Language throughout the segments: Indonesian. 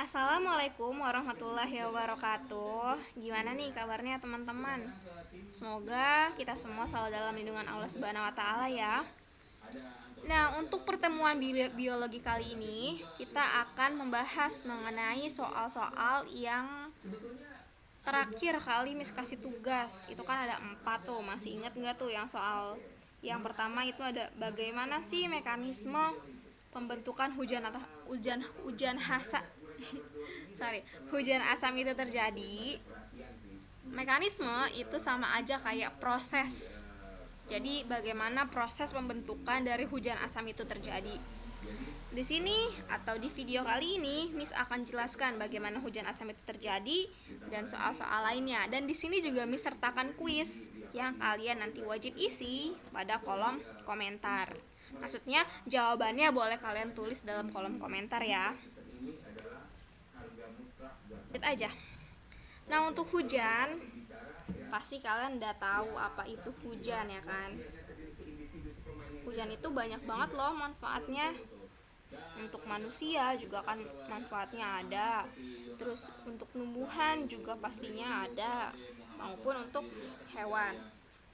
Assalamualaikum warahmatullahi wabarakatuh. Gimana nih kabarnya teman-teman? Semoga kita semua selalu dalam lindungan Allah Subhanahu wa taala ya. Nah, untuk pertemuan biologi kali ini, kita akan membahas mengenai soal-soal yang terakhir kali Miss kasih tugas. Itu kan ada 4 tuh, masih ingat nggak tuh yang soal yang pertama itu ada bagaimana sih mekanisme pembentukan hujan sorry hujan asam itu terjadi. Mekanisme itu sama aja kayak proses. Jadi bagaimana proses pembentukan dari hujan asam itu terjadi. Di sini atau di video kali ini Miss akan jelaskan bagaimana hujan asam itu terjadi dan soal-soal lainnya. Dan di sini juga Miss sertakan kuis yang kalian nanti wajib isi pada kolom komentar. Maksudnya jawabannya boleh kalian tulis dalam kolom komentar ya. Lihat aja. Nah, untuk hujan pasti kalian udah tahu apa itu hujan ya kan. Hujan itu banyak banget loh manfaatnya. Untuk manusia juga kan manfaatnya ada. Terus untuk tumbuhan juga pastinya ada, maupun untuk hewan.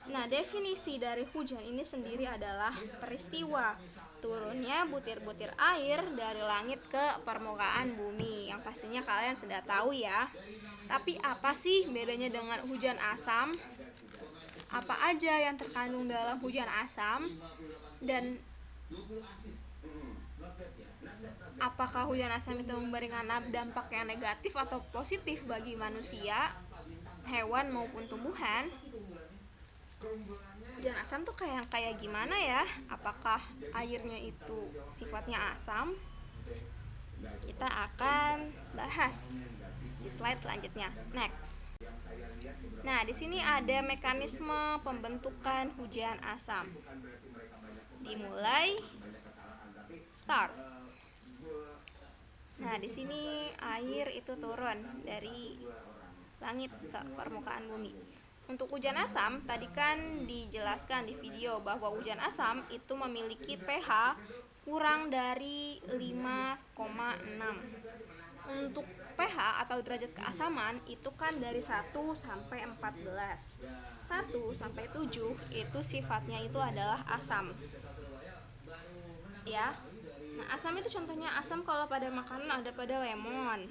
Nah, definisi dari hujan ini sendiri adalah peristiwa turunnya butir-butir air dari langit ke permukaan bumi. Yang pastinya kalian sudah tahu ya. Tapi apa sih bedanya dengan hujan asam? Apa aja yang terkandung dalam hujan asam? Dan apakah hujan asam itu memberikan dampak yang negatif atau positif bagi manusia, hewan maupun tumbuhan? Hujan asam tuh kayak gimana ya? Apakah airnya itu sifatnya asam? Kita akan bahas di slide selanjutnya. Next. Nah, di sini ada mekanisme pembentukan hujan asam. Dimulai, start. Nah, di sini air itu turun dari langit ke permukaan bumi. Untuk hujan asam, tadi kan dijelaskan di video bahwa hujan asam itu memiliki pH kurang dari 5,6. Untuk pH atau derajat keasaman itu kan dari 1 sampai 14. 1 sampai 7 itu sifatnya itu adalah asam. Ya. Nah, asam itu contohnya asam kalau pada makanan ada pada lemon.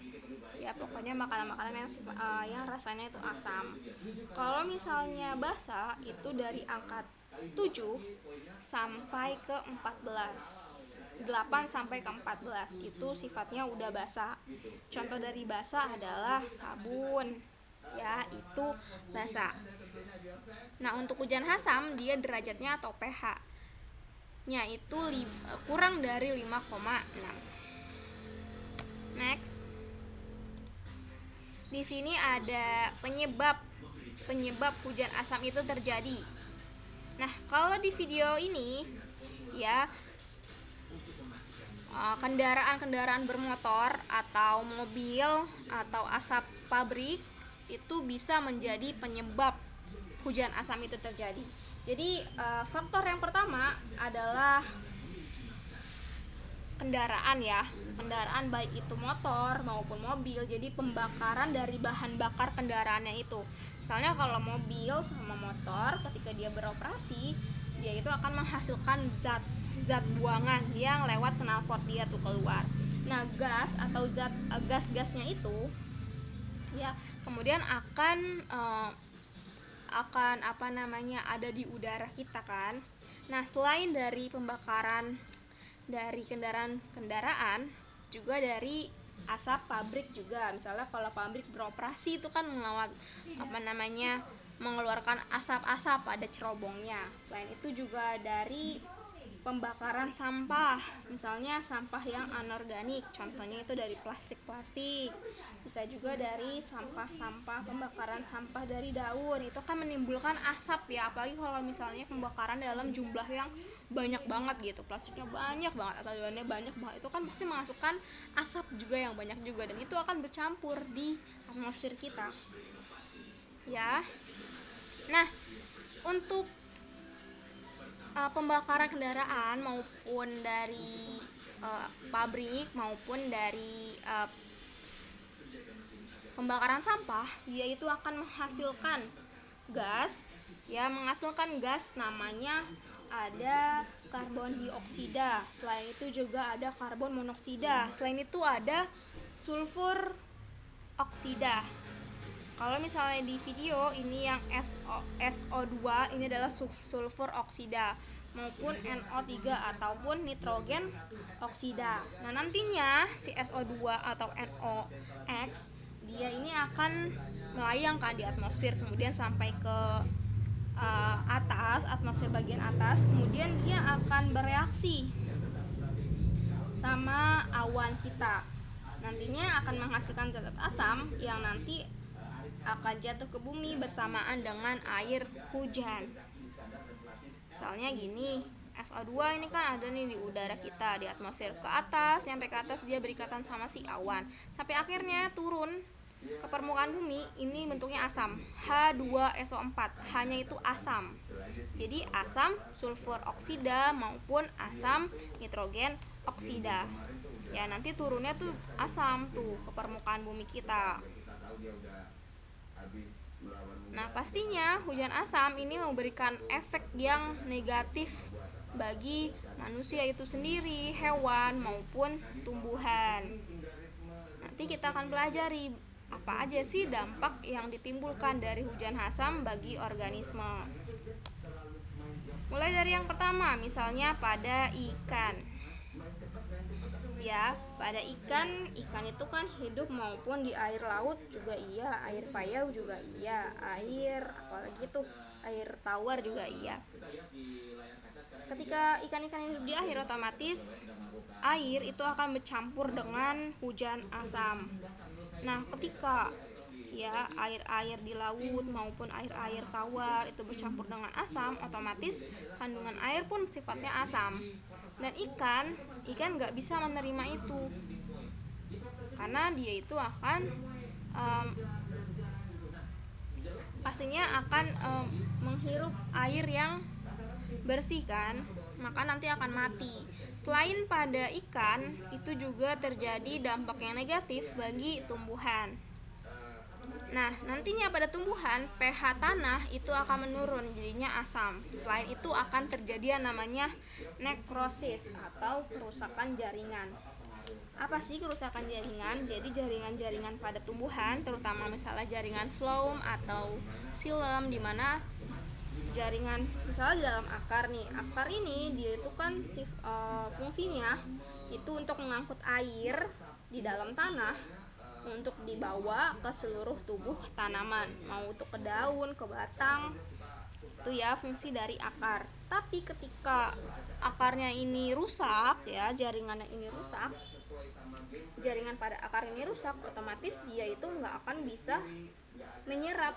Ya, pokoknya makanan-makanan yang rasanya itu asam. Kalau misalnya basa itu dari angka 7 sampai ke 14. 8 sampai ke 14 itu sifatnya udah basa. Contoh dari basa adalah sabun. Ya, itu basa. Nah, untuk hujan asam dia derajatnya atau pH nya itu kurang dari 5,6. Next. Di sini ada penyebab hujan asam itu terjadi. Nah, kalau di video ini ya kendaraan bermotor atau mobil atau asap pabrik itu bisa menjadi penyebab hujan asam itu terjadi. Jadi faktor yang pertama adalah kendaraan ya, kendaraan baik itu motor maupun mobil. Jadi pembakaran dari bahan bakar kendaraannya itu. Misalnya kalau mobil sama motor ketika dia beroperasi, dia itu akan menghasilkan zat buangan yang lewat knalpot dia tuh keluar. Nah, gas atau gas-gasnya itu ya kemudian akan ada di udara kita kan. Nah, selain dari pembakaran dari kendaraan juga dari asap pabrik juga. Misalnya kalau pabrik beroperasi itu kan mengeluarkan asap-asap pada cerobongnya. Selain itu juga dari pembakaran sampah, misalnya sampah yang anorganik, contohnya itu dari plastik. Bisa juga dari sampah pembakaran sampah dari daun, itu kan menimbulkan asap ya, apalagi kalau misalnya pembakaran dalam jumlah yang banyak banget gitu, plastiknya banyak banget atau daunnya banyak banget, itu kan pasti menghasilkan asap juga yang banyak juga, dan itu akan bercampur di atmosfer kita ya. Nah, untuk pembakaran kendaraan maupun dari pabrik maupun dari pembakaran sampah, dia itu akan menghasilkan gas, ya, menghasilkan gas namanya ada karbon dioksida. Selain itu juga ada karbon monoksida. Selain itu ada sulfur oksida. Kalau misalnya di video ini yang SO2 ini adalah sulfur oksida maupun NO3 ataupun nitrogen oksida. Nah, nantinya si SO2 atau NOx dia ini akan melayang kan di atmosfer, kemudian sampai ke atas, atmosfer bagian atas, kemudian dia akan bereaksi sama awan kita. Nantinya akan menghasilkan zat asam yang nanti akan jatuh ke bumi bersamaan dengan air hujan. Misalnya gini, SO2 ini kan ada nih di udara kita, di atmosfer ke atas, nyampe ke atas dia berikatan sama si awan, sampai akhirnya turun ke permukaan bumi. Ini bentuknya asam, H2SO4, hanya itu asam. Jadi asam sulfur oksida maupun asam nitrogen oksida. Ya, nanti turunnya tuh asam tuh ke permukaan bumi kita. Nah, pastinya hujan asam ini memberikan efek yang negatif bagi manusia itu sendiri, hewan maupun tumbuhan. Nanti kita akan pelajari apa aja sih dampak yang ditimbulkan dari hujan asam bagi organisme. Mulai dari yang pertama, misalnya pada ikan. Ya, pada ikan itu kan hidup maupun di air laut juga iya, air payau juga iya, air apalagi tuh, air tawar juga iya. Ketika ikan-ikan hidup di air, otomatis air itu akan bercampur dengan hujan asam. Nah, ketika ya air-air di laut maupun air-air tawar itu bercampur dengan asam, otomatis kandungan air pun sifatnya asam. Dan ikan nggak bisa menerima itu, karena dia itu akan pastinya akan menghirup air yang bersih kan, maka nanti akan mati. Selain pada ikan, itu juga terjadi dampak yang negatif bagi tumbuhan. Nah, nantinya pada tumbuhan pH tanah itu akan menurun, jadinya asam. Selain itu akan terjadi yang namanya nekrosis atau kerusakan jaringan. Apa sih kerusakan jaringan? Jadi jaringan-jaringan pada tumbuhan, terutama misalnya jaringan phloem atau xilem, di mana jaringan misalnya di dalam akar nih. Akar ini dia itu kan fungsinya itu untuk mengangkut air di dalam tanah untuk dibawa ke seluruh tubuh tanaman, mau untuk ke daun, ke batang. Itu ya fungsi dari akar. Tapi ketika akarnya ini rusak, ya jaringannya ini rusak, jaringan pada akar ini rusak, otomatis dia itu nggak akan bisa menyerap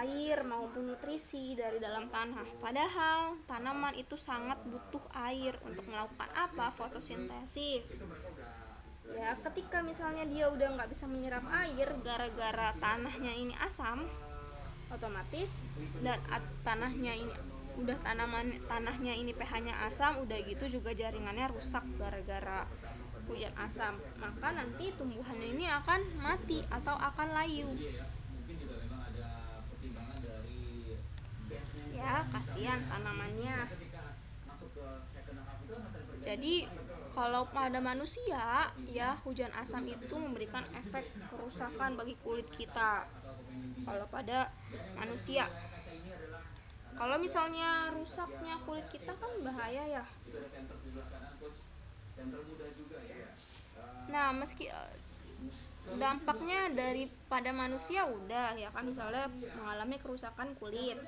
air maupun nutrisi dari dalam tanah. Padahal tanaman itu sangat butuh air untuk melakukan apa? Fotosintesis. Ya, ketika misalnya dia udah nggak bisa menyerap air gara-gara tanahnya ini asam, otomatis dan tanahnya ini udah tanahnya ini pH-nya asam, udah gitu juga jaringannya rusak gara-gara hujan asam, maka nanti tumbuhannya ini akan mati atau akan layu. Ya, kasihan tanamannya. Jadi kalau pada manusia, ya hujan asam itu memberikan efek kerusakan bagi kulit kita. Kalau pada manusia, kalau misalnya rusaknya kulit kita kan bahaya ya. Nah, meski dampaknya daripada manusia udah ya kan, misalnya mengalami kerusakan kulit.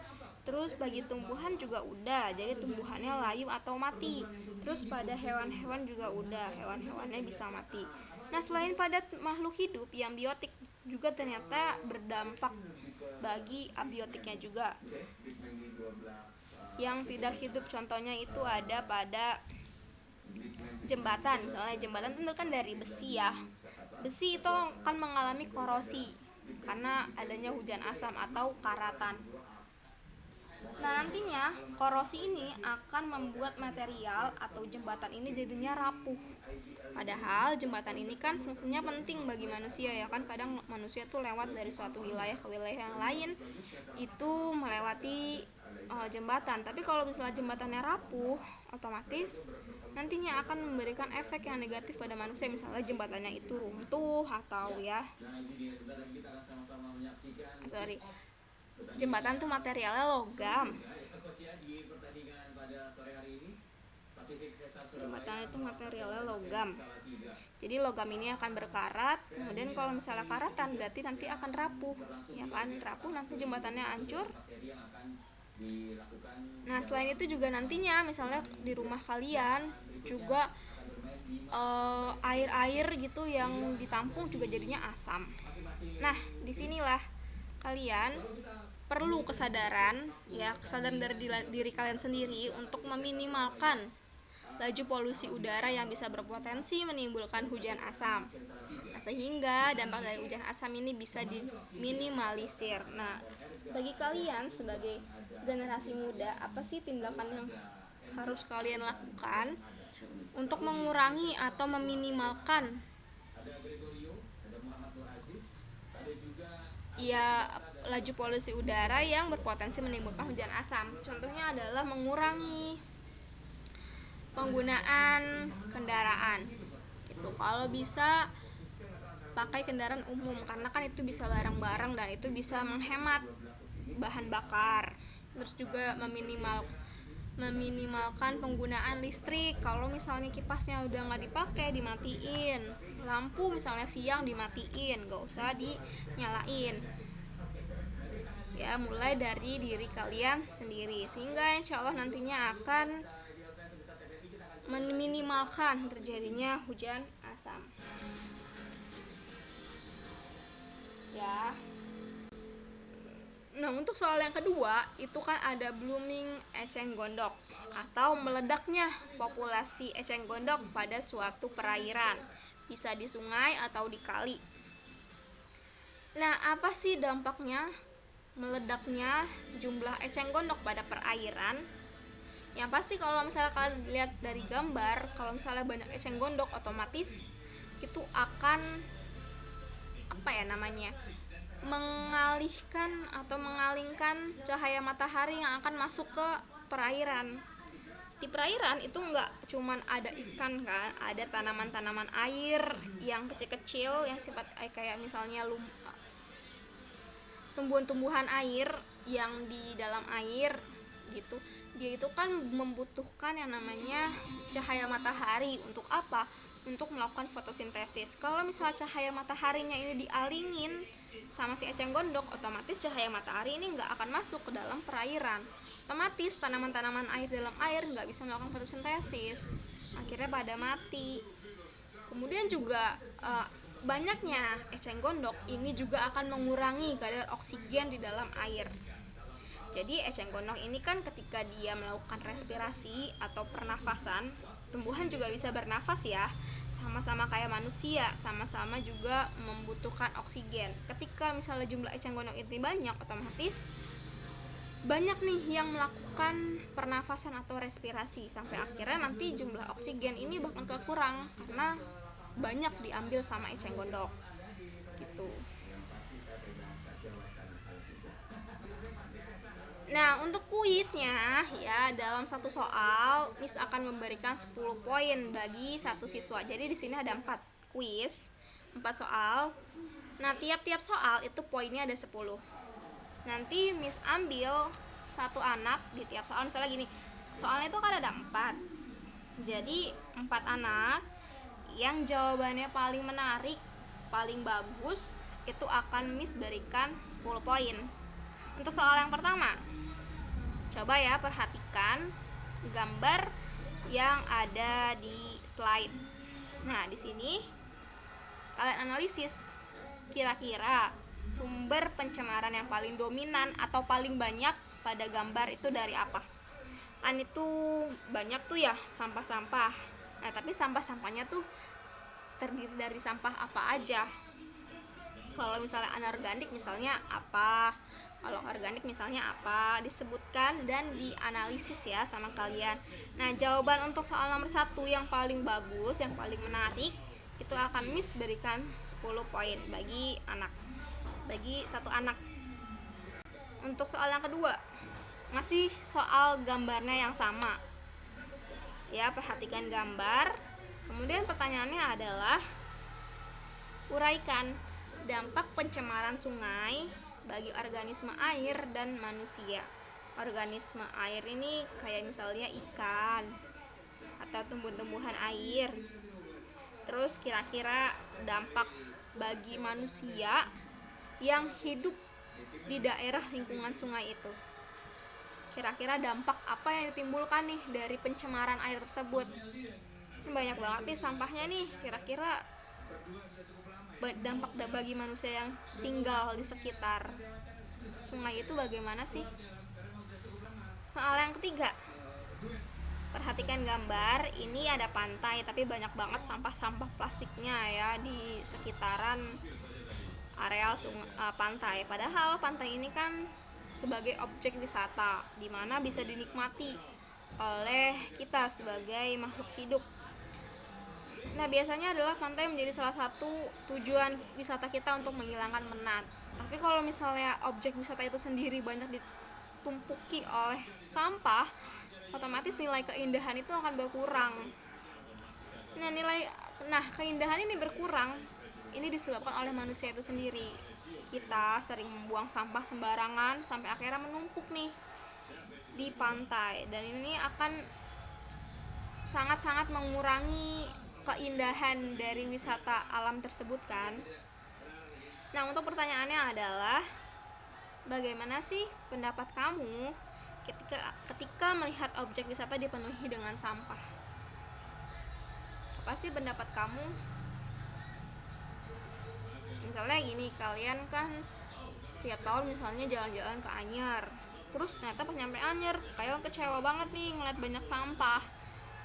Terus bagi tumbuhan juga udah, jadi tumbuhannya layu atau mati. Terus pada hewan-hewan juga udah, hewan-hewannya bisa mati. Nah, selain pada makhluk hidup yang biotik juga ternyata berdampak bagi abiotiknya juga. Yang tidak hidup contohnya itu ada pada jembatan. Misalnya jembatan itu kan dari besi ya. Besi itu akan mengalami korosi karena adanya hujan asam atau karatan. Nah, nantinya korosi ini akan membuat material atau jembatan ini jadinya rapuh. Padahal jembatan ini kan fungsinya penting bagi manusia ya kan, kadang manusia tuh lewat dari suatu wilayah ke wilayah yang lain itu melewati jembatan. Tapi kalau misalnya jembatannya rapuh, otomatis nantinya akan memberikan efek yang negatif pada manusia, misalnya jembatannya itu runtuh atau sorry, jembatan tuh materialnya logam. Jembatan itu materialnya logam. Jadi logam ini akan berkarat, kemudian kalau misalnya karatan berarti nanti akan rapuh. Ya kan, rapuh nanti jembatannya hancur. Nah, selain itu juga nantinya misalnya di rumah kalian juga air-air gitu yang ditampung juga jadinya asam. Nah, disinilah kalian perlu kesadaran dari diri kalian sendiri untuk meminimalkan laju polusi udara yang bisa berpotensi menimbulkan hujan asam. Nah, sehingga dampak dari hujan asam ini bisa diminimalisir. Nah, bagi kalian sebagai generasi muda, apa sih tindakan yang harus kalian lakukan untuk mengurangi atau meminimalkan laju polusi udara yang berpotensi menimbulkan hujan asam? Contohnya adalah mengurangi penggunaan kendaraan gitu. Kalau bisa pakai kendaraan umum karena kan itu bisa bareng-bareng dan itu bisa menghemat bahan bakar. Terus juga meminimalkan penggunaan listrik. Kalau misalnya kipasnya udah nggak dipakai, dimatiin. Lampu misalnya siang dimatiin, nggak usah dinyalain. Ya, mulai dari diri kalian sendiri, sehingga insya Allah nantinya akan meminimalkan terjadinya hujan asam. Ya. Nah, untuk soal yang kedua itu kan ada blooming eceng gondok atau meledaknya populasi eceng gondok pada suatu perairan, bisa di sungai atau di kali. Nah, apa sih dampaknya meledaknya jumlah eceng gondok pada perairan? Yang pasti kalau misalnya kalian lihat dari gambar, kalau misalnya banyak eceng gondok, otomatis itu akan mengalingkan cahaya matahari yang akan masuk ke perairan. Di perairan itu nggak cuman ada ikan kan, ada tanaman-tanaman air yang kecil-kecil yang sifat kayak misalnya tumbuhan-tumbuhan air yang di dalam air gitu. Dia itu kan membutuhkan yang namanya cahaya matahari. Untuk apa? Untuk melakukan fotosintesis. Kalau misal cahaya mataharinya ini dialingin sama si eceng gondok, otomatis cahaya matahari ini nggak akan masuk ke dalam perairan. Otomatis tanaman-tanaman air dalam air nggak bisa melakukan fotosintesis, akhirnya pada mati. Kemudian juga banyaknya eceng gondok ini juga akan mengurangi kadar oksigen di dalam air. Jadi eceng gondok ini kan ketika dia melakukan respirasi atau pernafasan, tumbuhan juga bisa bernafas ya, sama-sama kayak manusia, sama-sama juga membutuhkan oksigen. Ketika misalnya jumlah eceng gondok ini banyak, otomatis banyak nih yang melakukan pernafasan atau respirasi, sampai akhirnya nanti jumlah oksigen ini bakal kurang karena banyak diambil sama eceng gondok gitu. Nah, untuk kuisnya ya, dalam satu soal Miss akan memberikan 10 poin bagi satu siswa. Jadi di sini ada 4 kuis, 4 soal. Nah, tiap-tiap soal itu poinnya ada 10. Nanti Miss ambil satu anak di tiap soal. Misalnya gini, soalnya itu kan ada 4. Jadi 4 anak yang jawabannya paling menarik, paling bagus, itu akan Miss berikan 10 poin. Untuk soal yang pertama, coba ya perhatikan gambar yang ada di slide. Nah, di sini kalian analisis kira-kira sumber pencemaran yang paling dominan atau paling banyak pada gambar itu dari apa? Kan itu banyak tuh ya sampah-sampah. Nah, tapi sampah-sampahnya tuh terdiri dari sampah apa aja? Kalau misalnya anorganik misalnya apa? Kalau organik misalnya apa, disebutkan dan dianalisis ya sama kalian. Nah, jawaban untuk soal nomor 1 yang paling bagus, yang paling menarik, itu akan Miss berikan 10 poin bagi satu anak. Untuk soal yang kedua, masih soal gambarnya yang sama. Ya, perhatikan gambar. Kemudian pertanyaannya adalah uraikan dampak pencemaran sungai bagi organisme air dan manusia. Organisme air ini kayak misalnya ikan atau tumbuh-tumbuhan air. Terus kira-kira dampak bagi manusia yang hidup di daerah lingkungan sungai itu. Kira-kira dampak apa yang ditimbulkan nih dari pencemaran air tersebut? Ini banyak banget nih sampahnya nih. Kira-kira dampak bagi manusia yang tinggal di sekitar sungai itu bagaimana sih? Soal yang ketiga, perhatikan gambar. Ini ada pantai tapi banyak banget sampah-sampah plastiknya ya di sekitaran areal pantai. Padahal pantai ini kan sebagai objek wisata di mana bisa dinikmati oleh kita sebagai makhluk hidup. Nah, biasanya adalah pantai menjadi salah satu tujuan wisata kita untuk menghilangkan penat. Tapi kalau misalnya objek wisata itu sendiri banyak ditumpuki oleh sampah, otomatis nilai keindahan itu akan berkurang. Nah, keindahan ini berkurang. Ini disebabkan oleh manusia itu sendiri. Kita sering membuang sampah sembarangan sampai akhirnya menumpuk nih di pantai, dan ini akan sangat-sangat mengurangi keindahan dari wisata alam tersebut kan. Nah, untuk pertanyaannya adalah bagaimana sih pendapat kamu ketika melihat objek wisata dipenuhi dengan sampah? Apa sih pendapat kamu? Misalnya gini, kalian kan tiap tahun misalnya jalan-jalan ke Anyer, terus ternyata pas nyampe Anyer kalian kecewa banget nih ngeliat banyak sampah.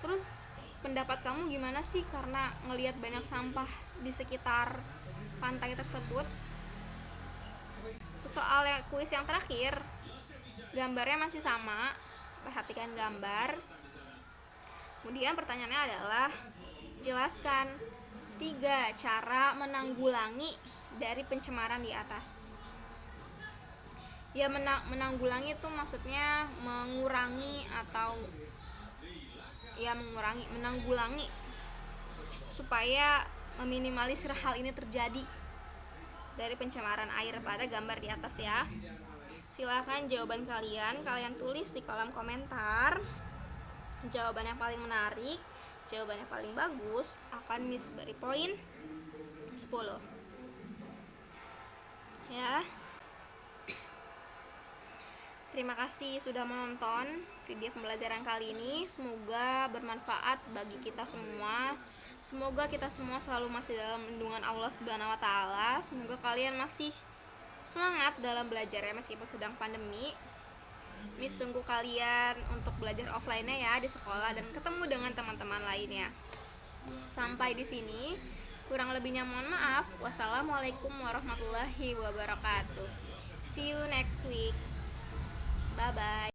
Terus pendapat kamu gimana sih karena ngelihat banyak sampah di sekitar pantai tersebut? Soal kuis yang terakhir, gambarnya masih sama, perhatikan gambar. Kemudian pertanyaannya adalah jelaskan 3 cara menanggulangi dari pencemaran di atas. Ya, menanggulangi itu maksudnya mengurangi atau menanggulangi supaya meminimalisir hal ini terjadi dari pencemaran air pada gambar di atas ya. Silakan jawaban kalian tulis di kolom komentar. Jawaban yang paling menarik, jawaban yang paling bagus akan Miss beri poin 10 ya. Terima kasih sudah menonton video pembelajaran kali ini. Semoga bermanfaat bagi kita semua. Semoga kita semua selalu masih dalam lindungan Allah Subhanahu wa taala. Semoga kalian masih semangat dalam belajarnya meskipun sedang pandemi. Miss tunggu kalian untuk belajar offline-nya ya di sekolah dan ketemu dengan teman-teman lainnya. Sampai di sini. Kurang lebihnya mohon maaf. Wassalamualaikum warahmatullahi wabarakatuh. See you next week. Bye bye.